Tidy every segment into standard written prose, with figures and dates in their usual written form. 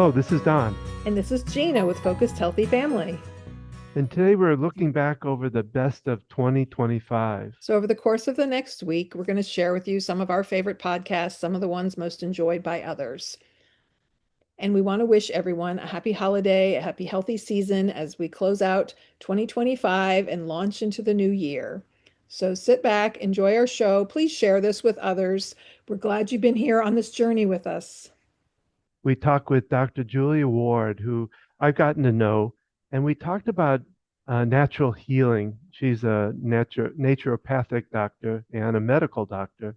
Hello, this is Don, And this is Gina with Focused Healthy Family. and today we're looking back over the best of 2025. So, over the course of the next week, we're going to share with you some of our favorite podcasts, some of the ones most enjoyed by others. And we want to wish everyone a happy holiday, a happy healthy season as we close out 2025 and launch into the new year. So, sit back, enjoy our show. Please share this with others. We're glad you've been here on this journey with us. We talked with Dr. Julia Ward, who I've gotten to know, and we talked about natural healing. She's a naturopathic doctor and a medical doctor,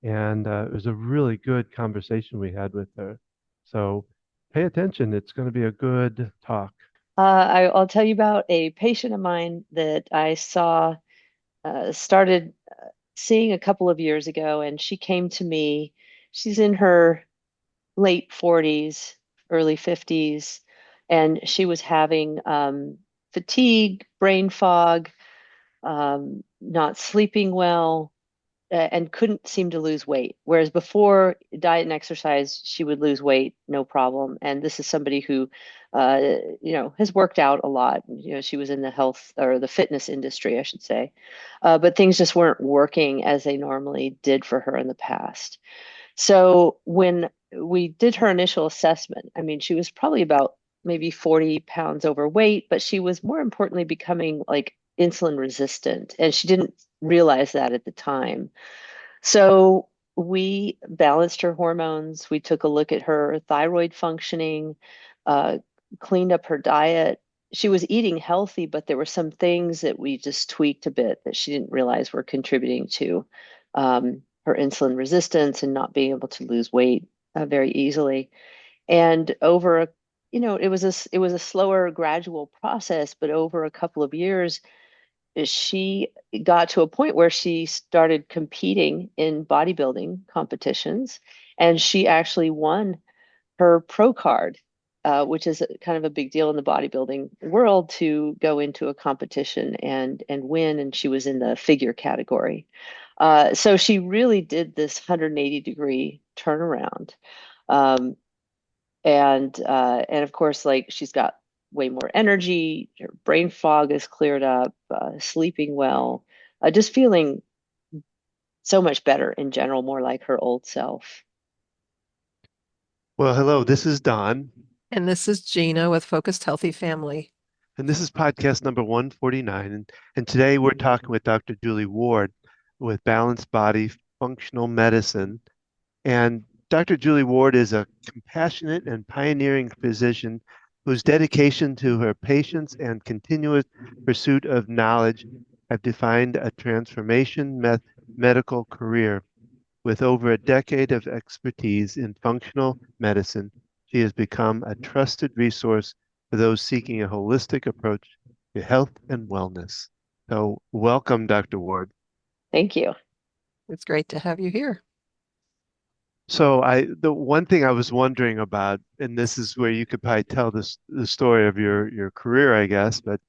and it was a really good conversation we had with her. So pay attention, it's going to be a good talk. I'll tell you about a patient of mine that I started seeing a couple of years ago, and she came to me. She's in her late 40s, early 50s, and she was having fatigue, brain fog, not sleeping well, and couldn't seem to lose weight. Whereas before diet and exercise, she would lose weight, no problem. And this is somebody who, has worked out a lot. She was in the health or the fitness industry, I should say. But things just weren't working as they normally did for her in the past. So when we did her initial assessment, I mean, she was probably about maybe 40 pounds overweight, but she was more importantly becoming like insulin resistant. And she didn't realize that at the time. So we balanced her hormones. We took a look at her thyroid functioning, uh, cleaned up her diet. She was eating healthy, but there were some things that we just tweaked a bit that she didn't realize were contributing to her insulin resistance and not being able to lose weight very easily. And over a it was a slower, gradual process, but over a couple of years, she got to a point where she started competing in bodybuilding competitions, and she actually won her pro card, which is kind of a big deal in the bodybuilding world to go into a competition and win. And she was in the figure category. So she really did this 180-degree turnaround. Um, and of course, like she's got way more energy, her brain fog is cleared up, sleeping well, just feeling so much better in general, more like her old self. Well, hello, this is Don, And this is Gina with Focused Healthy Family. and this is podcast number 149. And today we're talking with Dr. Julie Ward with Balanced Body Functional Medicine. And Dr. Julie Ward is a compassionate and pioneering physician whose dedication to her patients and continuous pursuit of knowledge have defined a transformation medical career. With over a decade of expertise in functional medicine, she has become a trusted resource for those seeking a holistic approach to health and wellness. So, welcome, Dr. Ward. Thank you. It's great to have you here. So the one thing I was wondering about, and this is where you could probably tell the story of your career, I guess, but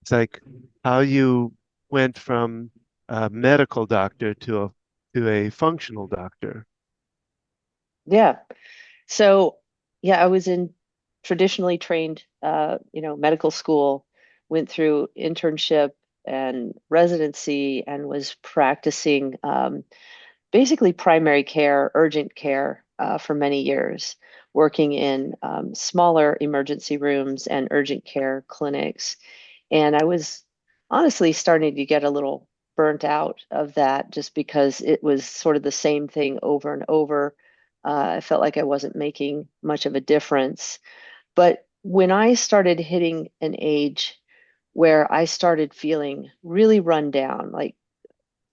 it's like how you went from a medical doctor to a functional doctor. Yeah. So, yeah, I was in traditionally trained, medical school, went through internship and residency, and was practicing basically primary care, urgent care for many years, working in smaller emergency rooms and urgent care clinics. And I was honestly starting to get a little burnt out of that just because it was sort of the same thing over and over. I felt like I wasn't making much of a difference. But when I started hitting an age where I started feeling really run down, like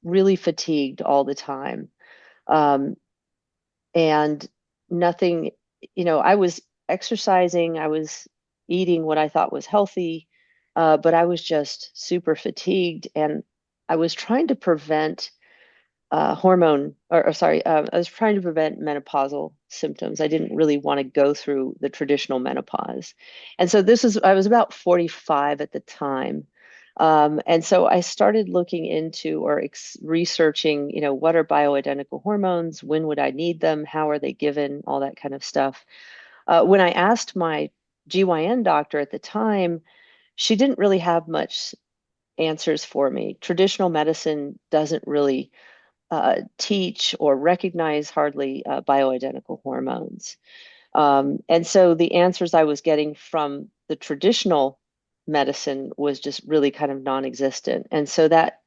really fatigued all the time, um, and nothing, I was exercising, I was eating what I thought was healthy, but I was just super fatigued, and I was trying to prevent I was trying to prevent menopausal symptoms. I didn't really want to go through the traditional menopause. And so I was about 45 at the time. And so I started looking into or researching, what are bioidentical hormones? When would I need them? How are they given? All that kind of stuff. When I asked my GYN doctor at the time, she didn't really have much answers for me. Traditional medicine doesn't really teach or recognize hardly bioidentical hormones. And so the answers I was getting from the traditional medicine was just really kind of non-existent. And so that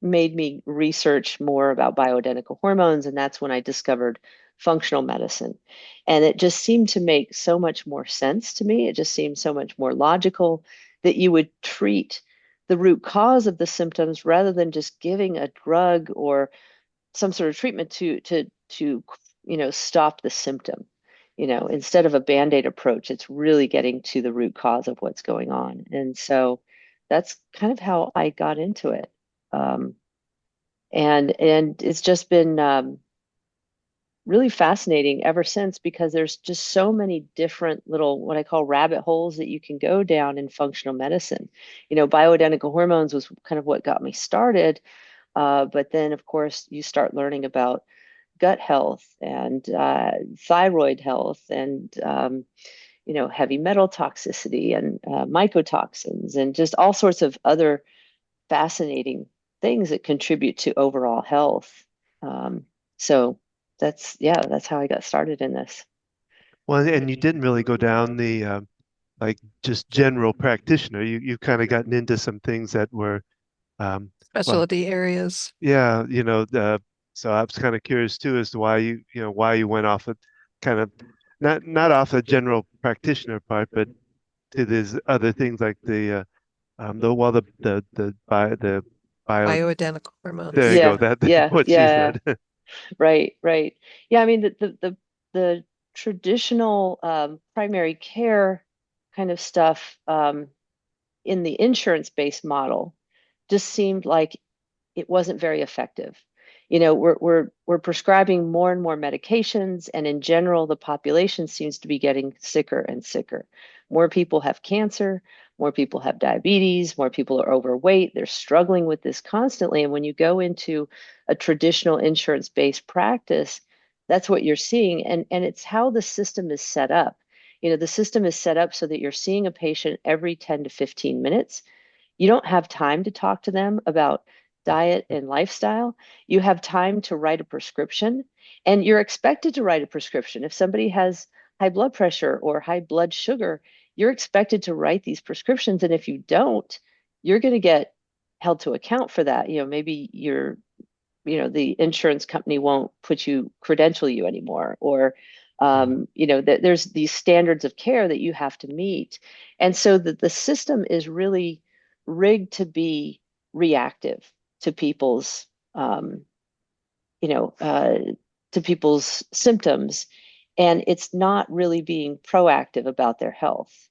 made me research more about bioidentical hormones. And that's when I discovered functional medicine. And it just seemed to make so much more sense to me. It just seemed so much more logical that you would treat the root cause of the symptoms rather than just giving a drug or some sort of treatment to stop the symptom. Instead of a band-aid approach, it's really getting to the root cause of what's going on. And so that's kind of how I got into it. Um, and it's just been really fascinating ever since, because there's just so many different little what I call rabbit holes that you can go down in functional medicine. Bioidentical hormones was kind of what got me started. But then, of course, you start learning about gut health and thyroid health and heavy metal toxicity and mycotoxins and just all sorts of other fascinating things that contribute to overall health. So that's how I got started in this. Well, and you didn't really go down the like just general practitioner. You kind of gotten into some things that were well, Specialty areas. yeah, so I was kind of curious too as to why you went off of kind of not off the general practitioner part, but to these other things like the well the bio Bioidentical there hormones. you go, Yeah, that yeah, what she yeah. said. Right, right. Yeah, I mean the traditional primary care kind of stuff in the insurance-based model just seemed like it wasn't very effective. We're prescribing more and more medications, and in general, the population seems to be getting sicker and sicker. More people have cancer, more people have diabetes, more people are overweight. They're struggling with this constantly. And when you go into a traditional insurance-based practice, that's what you're seeing. And it's how the system is set up. The system is set up so that you're seeing a patient every 10 to 15 minutes. You don't have time to talk to them about diet and lifestyle. You have time to write a prescription, and you're expected to write a prescription. If somebody has high blood pressure or high blood sugar, you're expected to write these prescriptions. And if you don't, you're going to get held to account for that. Maybe the insurance company won't credential you anymore, or that there's these standards of care that you have to meet. And so the system is really rigged to be reactive to people's um, you know to people's symptoms, and it's not really being proactive about their health.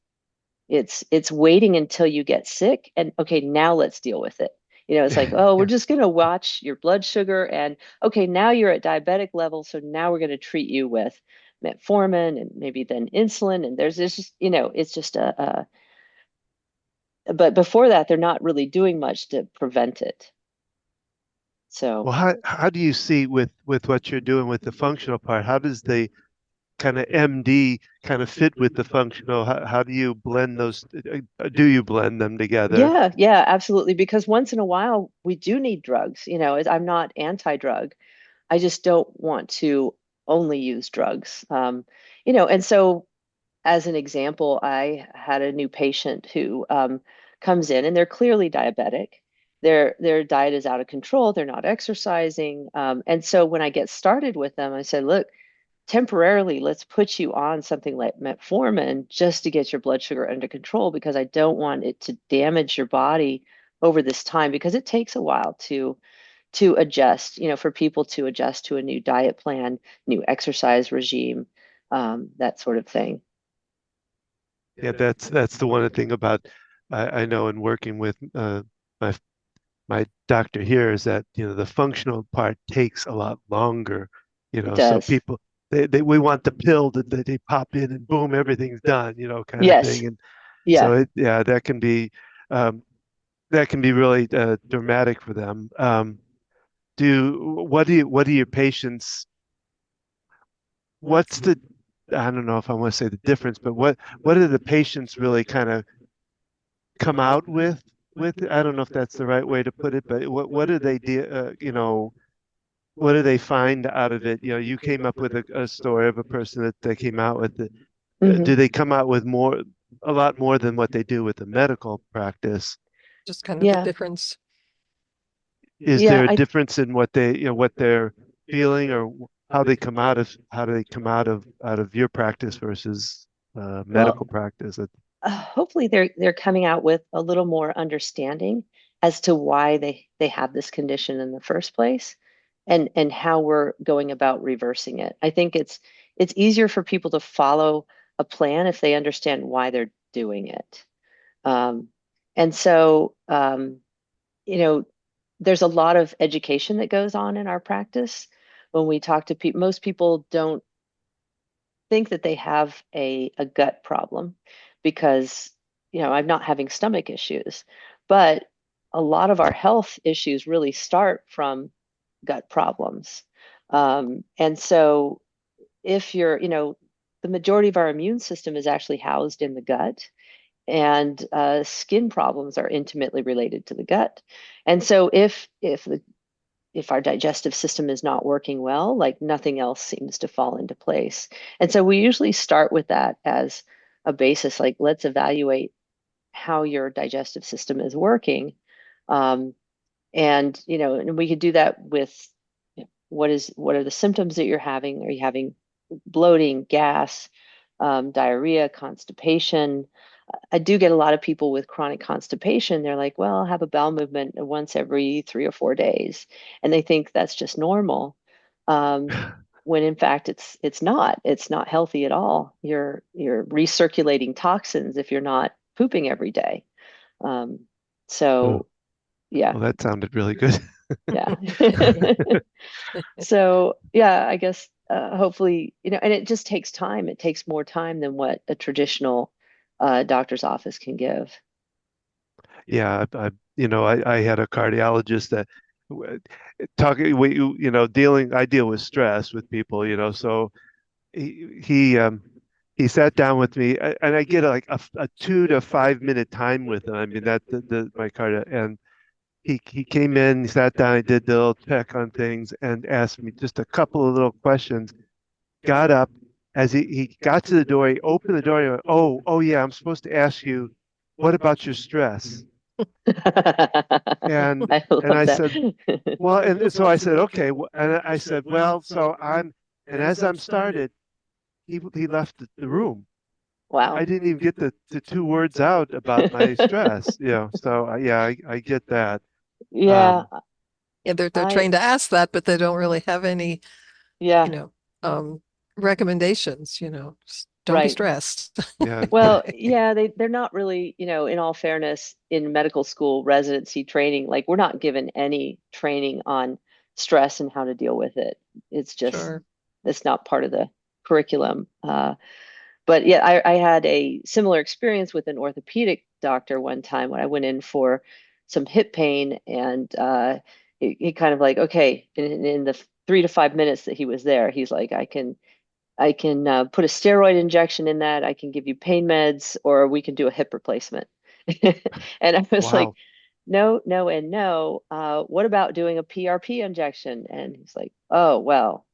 It's waiting until you get sick and okay, now let's deal with it. It's like, oh, we're Yeah. just going to watch your blood sugar, and okay, now you're at diabetic level, so now we're going to treat you with metformin and maybe then insulin, and there's this just, it's just but before that they're not really doing much to prevent it. So Well, how do you see with what you're doing with the functional part? How does the kind of MD kind of fit with the functional? How do you blend those? Do you blend them together? yeah, yeah, absolutely, because once in a while we do need drugs. I'm not anti-drug. I just don't want to only use drugs. And so as an example, I had a new patient who comes in and they're clearly diabetic. Their diet is out of control. They're not exercising. And so when I get started with them, I said, look, temporarily, let's put you on something like metformin just to get your blood sugar under control, because I don't want it to damage your body over this time, because it takes a while to adjust, for people to adjust to a new diet plan, new exercise regime, that sort of thing. Yeah, that's the one thing about I know in working with my my doctor here is that the functional part takes a lot longer. It So does. people we want the pill that they pop in and boom, everything's done, kind of Yes. thing. And so Yeah. yeah, um, that can be really dramatic for them. Do what do your patients? What's the I don't know if I want to say the difference, but what do the patients really kind of come out with? I don't know if that's the right way to put it, but what do they do, what do they find out of it? You came up with a story of a person that they came out with it. Hmm. Do they come out with a lot more than what they do with the medical practice? Just kind of the Yeah. difference. Is Yeah. there a difference in what what they're feeling, or how do they come out of your practice versus Well, medical practice? hopefully they're coming out with a little more understanding as to why they have this condition in the first place, and how we're going about reversing it. I think it's easier for people to follow a plan if they understand why they're doing it. Um, and so you know, there's a lot of education that goes on in our practice. When we talk to people, most people don't think that they have a gut problem because, I'm not having stomach issues. But a lot of our health issues really start from gut problems. And so if the majority of our immune system is actually housed in the gut, and skin problems are intimately related to the gut. And so if our digestive system is not working well, like nothing else seems to fall into place. And so we usually start with that as a basis, like let's evaluate how your digestive system is working. Um, and we could do that with what are the symptoms that you're having? Are you having bloating, gas, diarrhea, constipation? I do get a lot of people with chronic constipation. They're like, well, I'll have a bowel movement once every 3 or 4 days. And they think that's just normal. Um, when in fact it's not. It's not healthy at all. You're recirculating toxins if you're not pooping every day. Um, Oh, so yeah, well, that sounded really good. yeah. So yeah, I guess hopefully, and it just takes time. It takes more time than what a traditional doctor's office can give. Yeah, I had a cardiologist that talking, dealing, I deal with stress with people, so he sat down with me, and I get like a 2 to 5 minute time with him. I mean, that my cardio, and he came in, he sat down, he did the little check on things and asked me just a couple of little questions, got up. As he got to the door, he opened the door and he went, oh yeah, I'm supposed to ask you, what about your stress? And I and love I that. said, well, and so I said, okay, and I said, well, and as I'm started, he left the room. I Wow. didn't even get the 2 words out about my stress, so yeah, I get that. Yeah, Um, Yeah, they're I trained to ask that, but they don't really have any, you yeah, know, recommendations, just don't be right. stressed. yeah, Well, yeah, they're not really, in all fairness, in medical school residency training, like we're not given any training on stress and how to deal with it. It's just Sure. it's not part of the curriculum. But yeah, I had a similar experience with an orthopedic doctor one time when I went in for some hip pain, and he kind of like, okay, in the 3 to 5 minutes that he was there, he's like, I can put a steroid injection in that. I can give you pain meds, or we can do a hip replacement. And I was like, wow. no, no, and no. What about doing a PRP injection? And he's like, oh, well,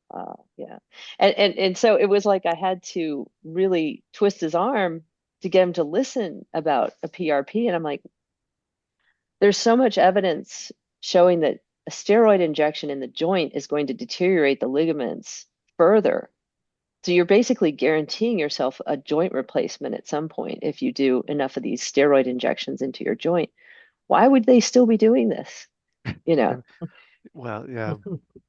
yeah. And so it was like I had to really twist his arm to get him to listen about a PRP. And I'm like, there's so much evidence showing that a steroid injection in the joint is going to deteriorate the ligaments further. So you're basically guaranteeing yourself a joint replacement at some point if you do enough of these steroid injections into your joint. Why would they still be doing this? You know, Well, yeah,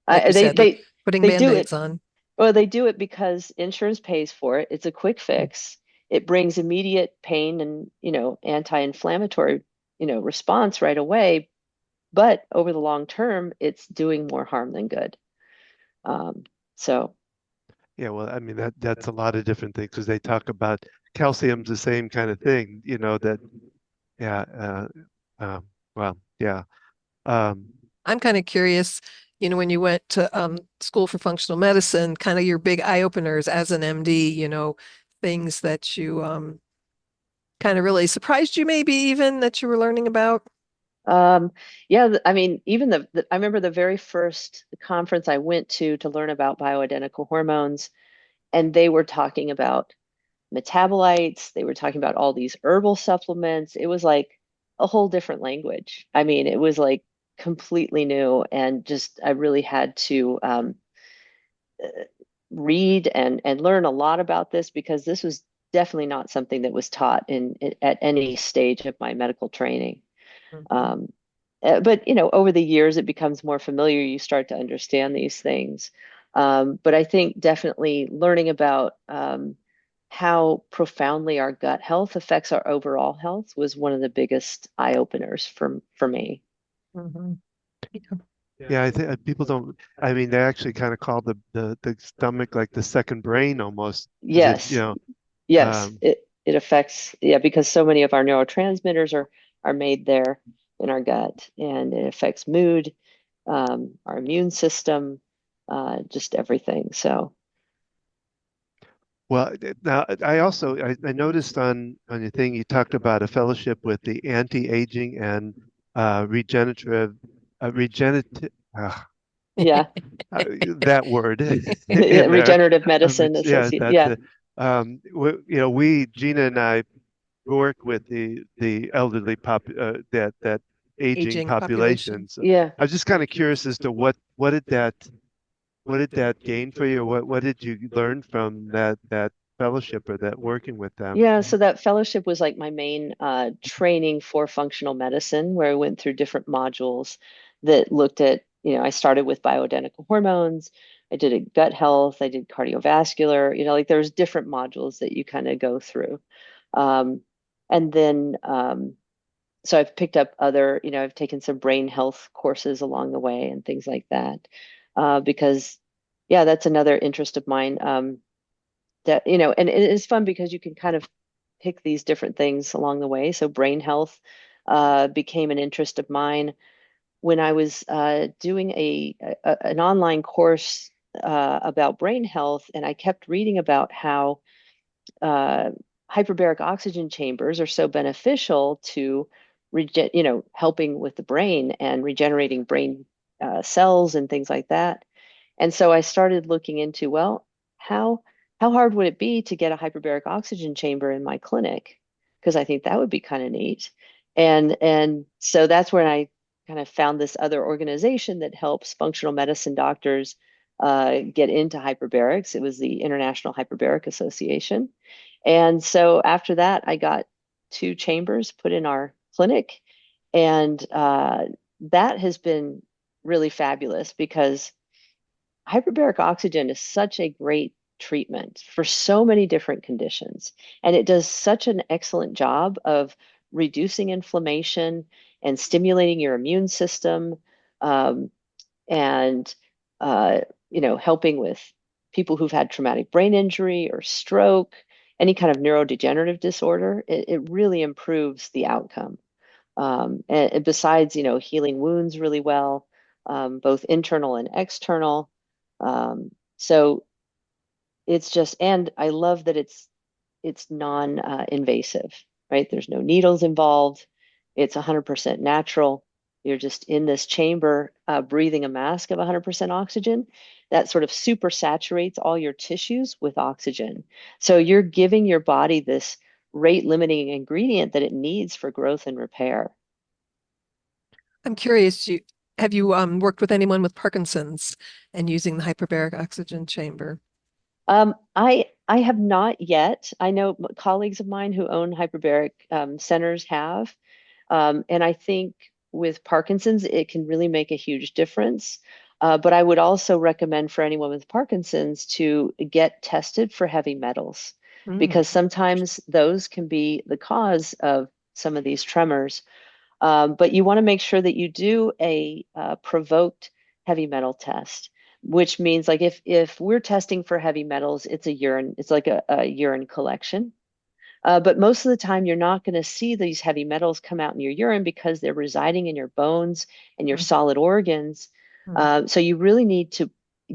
Like I, you they said, they're they putting they do band-aids it. on. Well, they do it because insurance pays for it. It's a quick fix. It brings immediate pain and, anti-inflammatory, response right away. But over the long term, it's doing more harm than good. Um, so yeah. Well, I mean, that's a lot of different things because they talk about calcium's the same kind of thing, that yeah. Well, yeah. Um, I'm kind of curious, when you went to school for functional medicine, kind of your big eye openers as an MD, things that you kind of really surprised you, maybe even that you were learning about? Um, yeah, I mean, even I remember the very first conference I went to learn about bioidentical hormones, and they were talking about metabolites. They were talking about all these herbal supplements. It was like a whole different language. I mean, it was like completely new, and just I really had to read and learn a lot about this because this was definitely not something that was taught at any stage of my medical training. Mhm. Um, but over the years, it becomes more familiar. You start to understand these things. But I think definitely learning about how profoundly our gut health affects our overall health was one of the biggest eye openers for me. Mhm. Yeah. Yeah, I think people don't. I mean, they actually kind of call the stomach like the second brain almost, as if Yes, yes, Um, it affects, yeah, because so many of our neurotransmitters are made there in our gut, and it affects mood, our immune system, just everything. So well, now I noticed on your thing you talked about a fellowship with the anti-aging and regenerative regenerative yeah, that word in there. regenerative medicine Yeah, associate. that's Yeah, it. We Gina and I work with the elderly that aging Aging population. population. So yeah. I was just kind of curious as to what did that gain for you? What did you learn from that fellowship or that working with them? Yeah, so that fellowship was like my main training for functional medicine, where I went through different modules that looked at, I started with bioidentical hormones, I did a gut health, I did cardiovascular, like there's different modules that you kind of go through. Um, and then, so I've picked up other, I've taken some brain health courses along the way and things like that, because, yeah, that's another interest of mine. That and it is fun because you can kind of pick these different things along the way. So brain health became an interest of mine when I was doing an online course about brain health, and I kept reading about how uh, hyperbaric oxygen chambers are so beneficial to helping with the brain and regenerating brain cells and things like that. And so I started looking into, well, how how hard would it be to get a hyperbaric oxygen chamber in my clinic? Because I think that would be kind of neat. And so that's when I kind of found this other organization that helps functional medicine doctors get into hyperbarics. It was the International Hyperbaric Association. And so after that, I got 2 chambers put in our clinic, and that has been really fabulous because hyperbaric oxygen is such a great treatment for so many different conditions. And it does such an excellent job of reducing inflammation and stimulating your immune system, um, and, uh, helping with people who've had traumatic brain injury or stroke, any kind of neurodegenerative disorder. It really improves the outcome. And besides, healing wounds really well, both internal and external. So it's just, and I love that it's non-invasive, right? There's no needles involved. It's 100% natural. You're just in this chamber, breathing a mask of 100% oxygen that sort of super saturates all your tissues with oxygen. So you're giving your body this rate limiting ingredient that it needs for growth and repair. I'm curious, have you worked with anyone with Parkinson's and using the hyperbaric oxygen chamber? I have not yet. I know colleagues of mine who own hyperbaric centers have, and I think with Parkinson's, it can really make a huge difference. But I would also recommend for anyone with Parkinson's to get tested for heavy metals Mm. because sometimes those can be the cause of some of these tremors. But you want to make sure that you do a provoked heavy metal test, which means like if we're testing for heavy metals, it's like a urine collection. But most of the time, you're not going to see these heavy metals come out in your urine because they're residing in your bones and your Mm. solid organs. So you really need to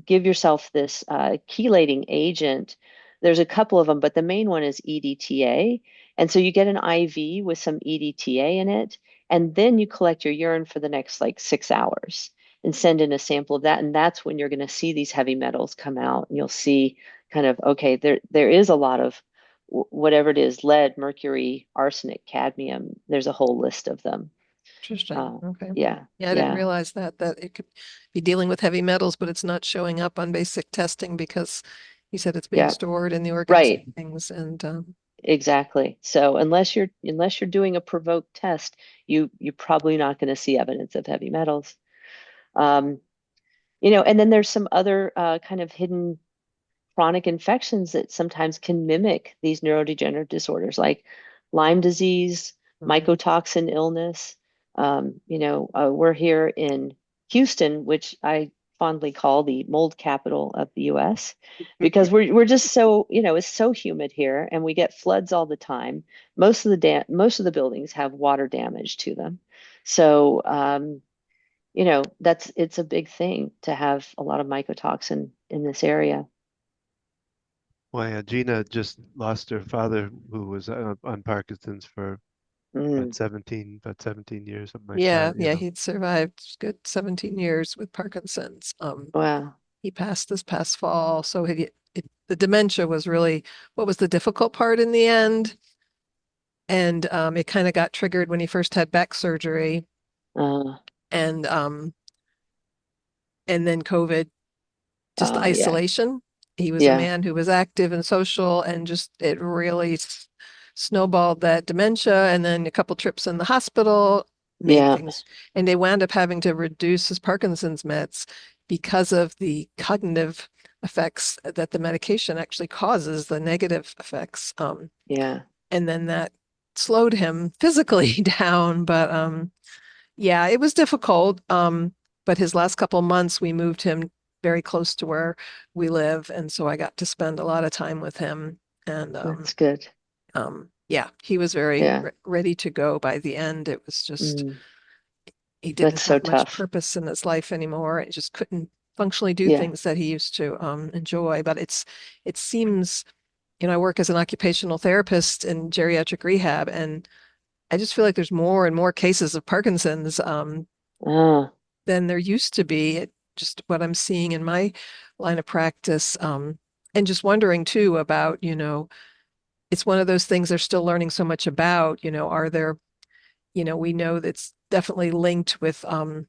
give yourself this chelating agent. There's a couple of them, but the main one is EDTA. And so you get an IV with some EDTA in it, and then you collect your urine for the next like 6 hours and send in a sample of that. And that's when you're going to see these heavy metals come out. And you'll see kind of, okay, there is a lot of whatever it is, lead, mercury, arsenic, cadmium. There's a whole list of them. Interesting. Okay. Yeah, Yeah, I didn't yeah, realize that it could be dealing with heavy metals, but it's not showing up on basic testing because you said it's being yeah. stored in the organs Right. and things. And Exactly. So unless you're doing a provoked test, you're probably not going to see evidence of heavy metals. Um, and then there's some other kind of hidden chronic infections that sometimes can mimic these neurodegenerative disorders like Lyme disease, Mhm. mycotoxin illness. We're here in Houston, which I fondly call the mold capital of the US, because we're just so, it's so humid here and we get floods all the time. Most of the buildings have water damage to them. So, it's a big thing to have a lot of mycotoxin in this area. Well, yeah, Gina just lost her father, who was on Parkinson's for Mm, about 17 years, something like yeah, that, yeah, he'd survived good 17 years with Parkinson's. wow. He passed this past fall, so the dementia was really what was the difficult part in the end. And it kind of got triggered when he first had back surgery, Uh, and um, and then COVID, just the yeah, isolation. He was a yeah, man who was active and social, and just it really snowballed that dementia. And then a couple trips in the hospital made yeah, things, and they wound up having to reduce his Parkinson's meds because of the cognitive effects that the medication actually causes, the negative effects. yeah. And then that slowed him physically down. But yeah, it was difficult. But his last couple months, we moved him very close to where we live, and so I got to spend a lot of time with him. And That's good. yeah, he was very Yeah. ready to go by the end. It was just Mm, he didn't that's so have much tough. purpose in his life anymore. It just couldn't functionally do Yeah. things that he used to enjoy. But it seems, I work as an occupational therapist in geriatric rehab, and I just feel like there's more and more cases of Parkinson's Ah, than there used to be. Just what I'm seeing in my line of practice, and just wondering too about, it's one of those things they're still learning so much about. Are there, we know that's definitely linked with um,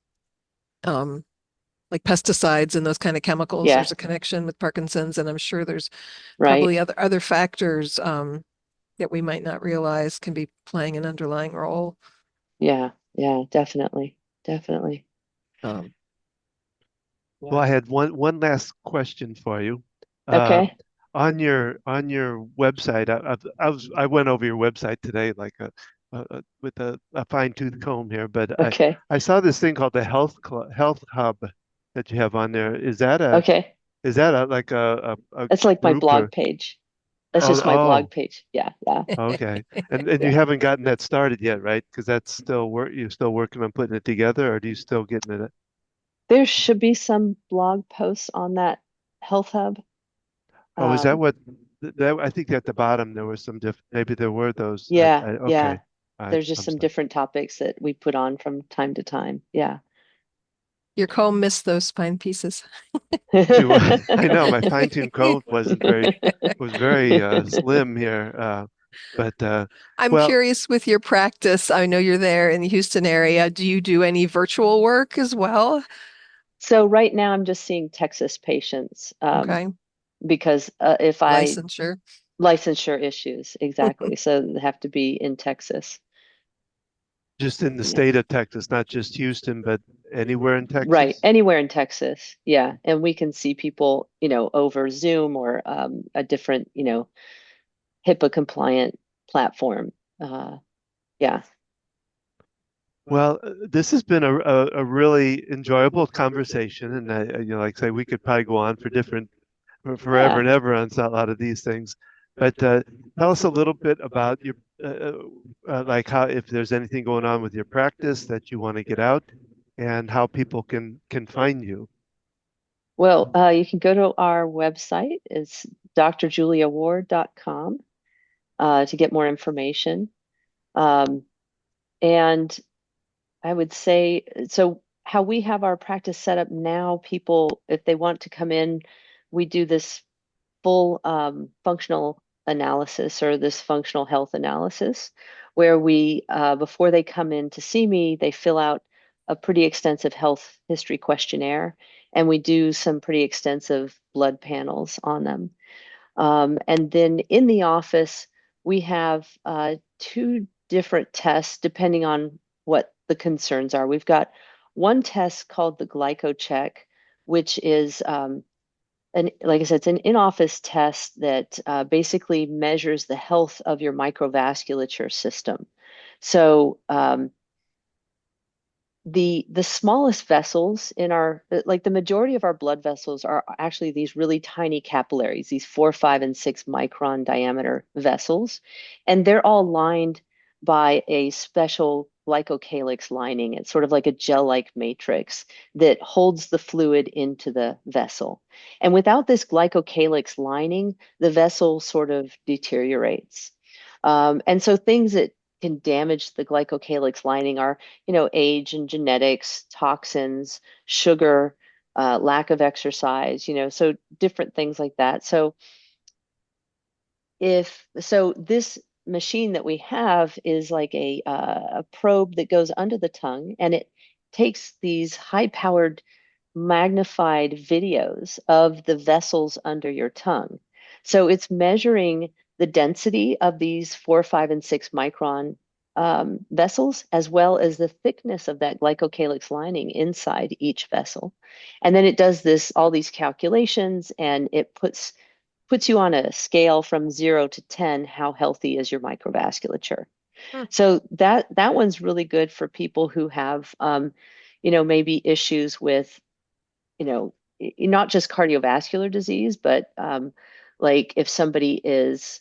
like pesticides and those kind of chemicals. yeah, There's a connection with Parkinson's, and I'm sure there's right. probably other factors that we might not realize can be playing an underlying role. Yeah, yeah, definitely. Definitely. Um, Well, yeah. I had one last question for you. Uh, Okay. on your website, I went over your website today like with a fine-tooth comb here, but I Okay. I saw this thing called the Health Hub that you have on there. Okay. Is that like a It's like my group blog or page. That's oh just my blog oh page. Yeah, yeah, okay. And you yeah. haven't gotten that started yet, right? Because that's still you're still working on putting it together, or do you still getting it? There should be some blog posts on that health hub. Oh, is that Um, what that I think at the bottom there was some maybe there were those yeah, okay. yeah. There's just I'm some sorry. different topics that we put on from time to time. Yeah. Your comb missed those fine pieces. I know my fine-tuned code was very slim here. But I'm well, curious with your practice. I know you're there in the Houston area. Do you do any virtual work as well? So right now I'm just seeing Texas patients Okay. because if I Licensure. licensure issues, exactly. So they have to be in Texas. just in the Yeah. state of Texas, not just Houston, but anywhere in Right. Texas. Anywhere in Texas. Yeah. And we can see people, over Zoom or a different, HIPAA compliant platform. Yeah. Well, this has been a really enjoyable conversation, and like I say, we could probably go on for forever Yeah. and ever on a lot of these things. But tell us a little bit about like how if there's anything going on with your practice that you want to get out. and how people can find you. Well, you can go to our website. It's drjuliaward.com to get more information. Um, and I would say, so how we have our practice set up now, people, if they want to come in, we do this full functional analysis or this functional health analysis where we, before they come in to see me, they fill out a pretty extensive health history questionnaire and we do some pretty extensive blood panels on them. And then in the office, we have two different tests depending on what the concerns are. We've got one test called the glycocheck, which is and like I said, it's an in-office test that basically measures the health of your microvasculature system. So the smallest vessels in our, like the majority of our blood vessels are actually these really tiny capillaries, these 4, 5, and 6 micron diameter vessels, and they're all lined by a special glycocalyx lining. It's sort of like a gel-like matrix that holds the fluid into the vessel. And without this glycocalyx lining, the vessel sort of deteriorates. And so things that can damage the glycocalyx lining are, age and genetics, toxins, sugar, lack of exercise, so different things like that. So this machine that we have is like a probe that goes under the tongue and it takes these high-powered magnified videos of the vessels under your tongue. So it's measuring the density of these 4, 5, and 6 micron vessels, as well as the thickness of that glycocalyx lining inside each vessel. And then it does all these calculations, and it puts you on a scale from 0 to 10, how healthy is your microvasculature. Hmm. So that one's really good for people who have maybe issues with not just cardiovascular disease, but like if somebody is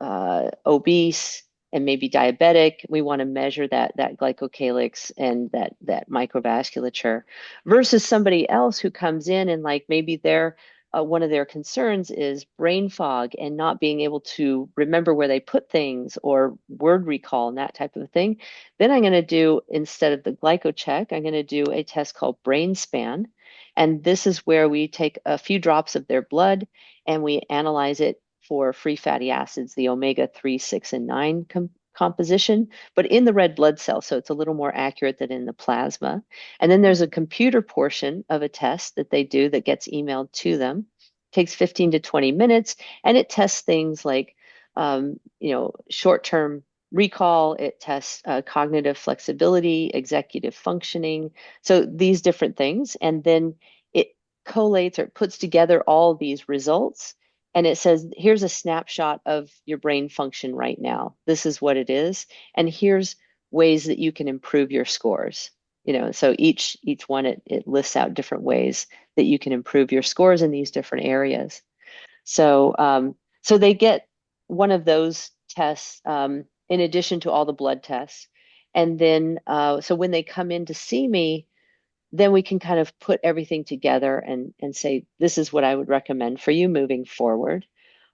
obese and maybe diabetic, we want to measure that glycocalyx and that microvasculature versus somebody else who comes in and like maybe they're one of their concerns is brain fog and not being able to remember where they put things or word recall and that type of thing. Then I'm going to do, instead of the glycocheck, I'm going to do a test called brain span. And this is where we take a few drops of their blood and we analyze it for free fatty acids, the omega-3, 6, and 9 composition, but in the red blood cell. So it's a little more accurate than in the plasma. And then there's a computer portion of a test that they do that gets emailed to them. It takes 15 to 20 minutes, and it tests things like, short-term recall, it tests cognitive flexibility, executive functioning, so these different things. And then it collates or puts together all these results. And it says, here's a snapshot of your brain function right now. This is what it is. And here's ways that you can improve your scores. So each one, it lists out different ways that you can improve your scores in these different areas. So they get one of those tests in addition to all the blood tests. And then, so when they come in to see me, then we can kind of put everything together and say, this is what I would recommend for you moving forward.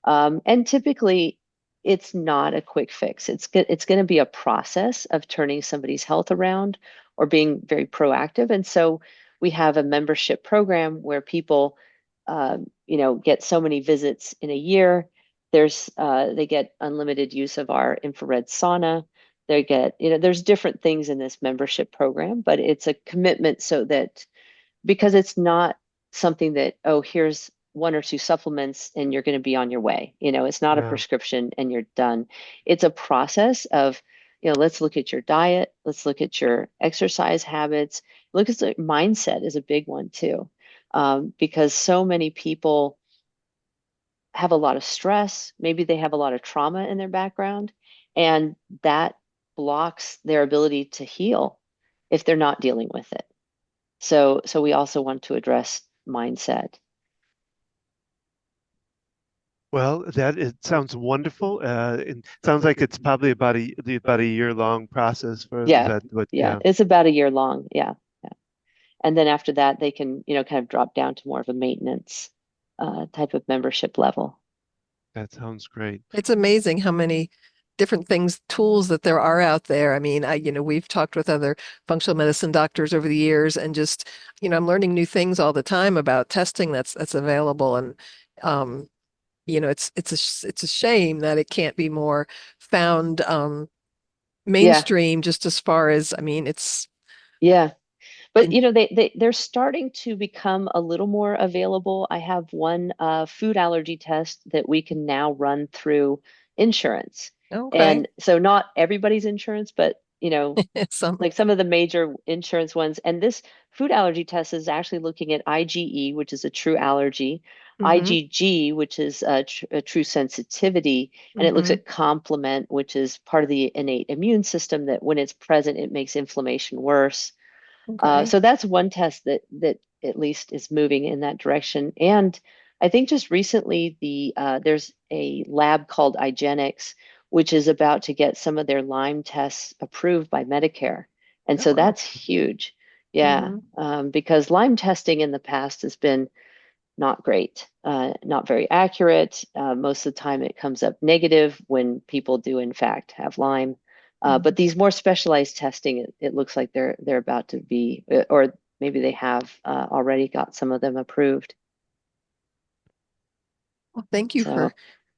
And typically, it's not a quick fix. It's going to be a process of turning somebody's health around or being very proactive. And so we have a membership program where people, get so many visits in a year. They get unlimited use of our infrared sauna. They get, there's different things in this membership program, but it's a commitment so that, because it's not something that, oh, here's 1 or 2 supplements and you're going to be on your way. It's not a Yeah. prescription and you're done. It's a process of, let's look at your diet. Let's look at your exercise habits. Look at the mindset is a big one too. Because so many people have a lot of stress. Maybe they have a lot of trauma in their background, and that blocks their ability to heal if they're not dealing with it. So we also want to address mindset. Well, it sounds wonderful. It sounds like it's probably about a year long process for is Yeah, that what? yeah, Yeah. it's about a year long. Yeah, yeah. And then after that, they can, kind of drop down to more of a maintenance type of membership level. That sounds great. It's amazing how many different things, tools that there are out there. I mean, we've talked with other functional medicine doctors over the years, and just, I'm learning new things all the time about testing that's available. And, it's a shame that it can't be more found, Yeah, mainstream, just as far as, I mean, it's, yeah. But and they're starting to become a little more available. I have one food allergy test that we can now run through insurance. okay. And so not everybody's insurance, but Some, like some of the major insurance ones. And this food allergy test is actually looking at IgE, which is a true allergy, mm-hmm, IgG, which is a true sensitivity, and it looks mm-hmm, at complement, which is part of the innate immune system that when it's present, it makes inflammation worse. okay. So that's one test that at least is moving in that direction. And I think just recently there's a lab called IGenX, which is about to get some of their Lyme tests approved by Medicare. And Oh, so wow. that's huge. Yeah, Mm-hmm. because Lyme testing in the past has been not great, not very accurate. Most of the time it comes up negative when people do in fact have Lyme. But these more specialized testing, it looks like they're about to be, or maybe they have already got some of them approved. Well, thank you So for yeah,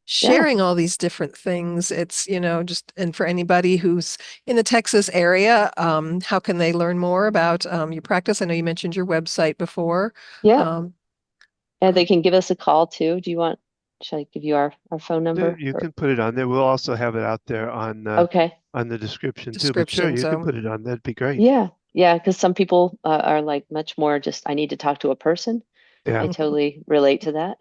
sharing all these different things. It's, just, and for anybody who's in the Texas area, how can they learn more about your practice? I know you mentioned your website before. yeah. Um, And uh, they can give us a call too. Should I give you our phone No, number? you can put it on there. We'll also have it out there Okay. on the description too. But sure, description. you can So put it on. That'd be great. Yeah. Yeah. Because some people are like much more just, I need to talk to a person. I Yeah. totally relate to that.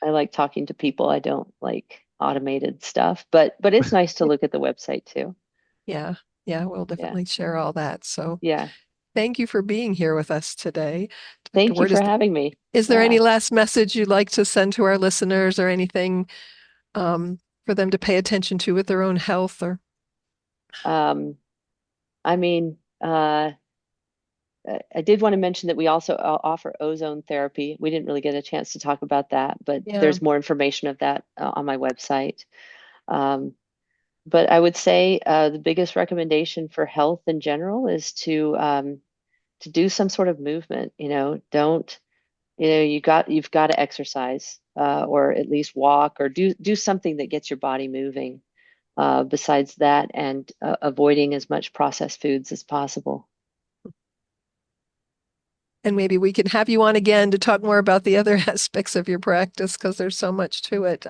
I like talking to people. I don't like automated stuff, but it's nice to look at the website too. yeah, yeah, we'll Yeah. definitely share all that. So Yeah. thank you for being here with us today. Dr. Thank you Ward, for having me. is there any Yeah. last message you'd like to send to our listeners, or anything for them to pay attention to with their own health? Or Um, I mean, I did want to mention that we also offer ozone therapy. We didn't really get a chance to talk about that, but yeah. there's more information of that on my website. Um, but I would say the biggest recommendation for health in general is to do some sort of movement. Don't you've got to exercise or at least walk or do something that gets your body moving. Besides that, and avoiding as much processed foods as possible. And maybe we can have you on again to talk more about the other aspects of your practice, because there's so much to it.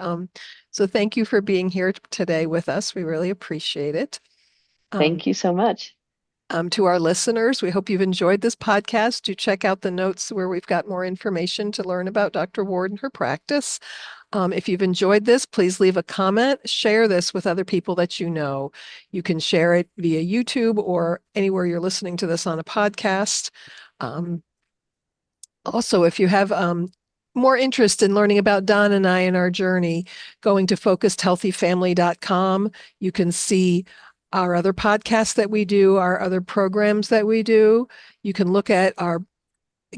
So thank you for being here today with us. We really appreciate it. Thank you so much. To our listeners, we hope you've enjoyed this podcast. Do check out the notes where we've got more information to learn about Dr. Ward and her practice. If you've enjoyed this, please leave a comment. Share this with other people that you know. You can share it via YouTube or anywhere you're listening to this on a podcast. Also, if you have more interest in learning about Don and I and our journey, going to focusedhealthyfamily.com, you can see our other podcasts that we do, our other programs that we do. You can look at our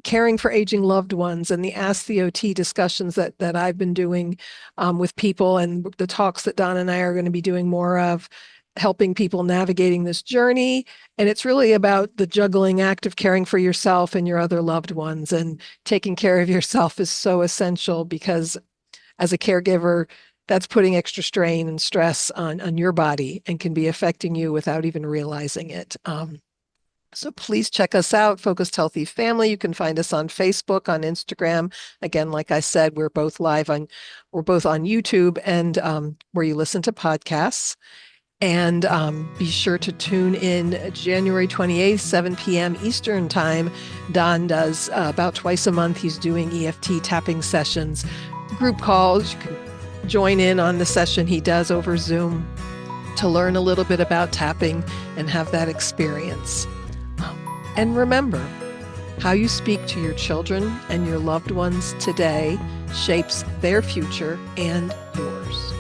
caring for aging loved ones and the Ask the OT discussions that I've been doing with people, and the talks that Don and I are going to be doing more of, helping people navigating this journey. And it's really about the juggling act of caring for yourself and your other loved ones. And taking care of yourself is so essential, because as a caregiver, that's putting extra strain and stress on your body and can be affecting you without even realizing it. So please check us out, Focused Healthy Family. You can find us on Facebook, on Instagram. Again, like I said, we're both on YouTube and where you listen to podcasts. And be sure to tune in January 28th, 7 p.m. Eastern Time. Don does about twice a month. He's doing EFT tapping sessions, group calls. You can join in on the session he does over Zoom to learn a little bit about tapping and have that experience. And remember, how you speak to your children and your loved ones today shapes their future and yours.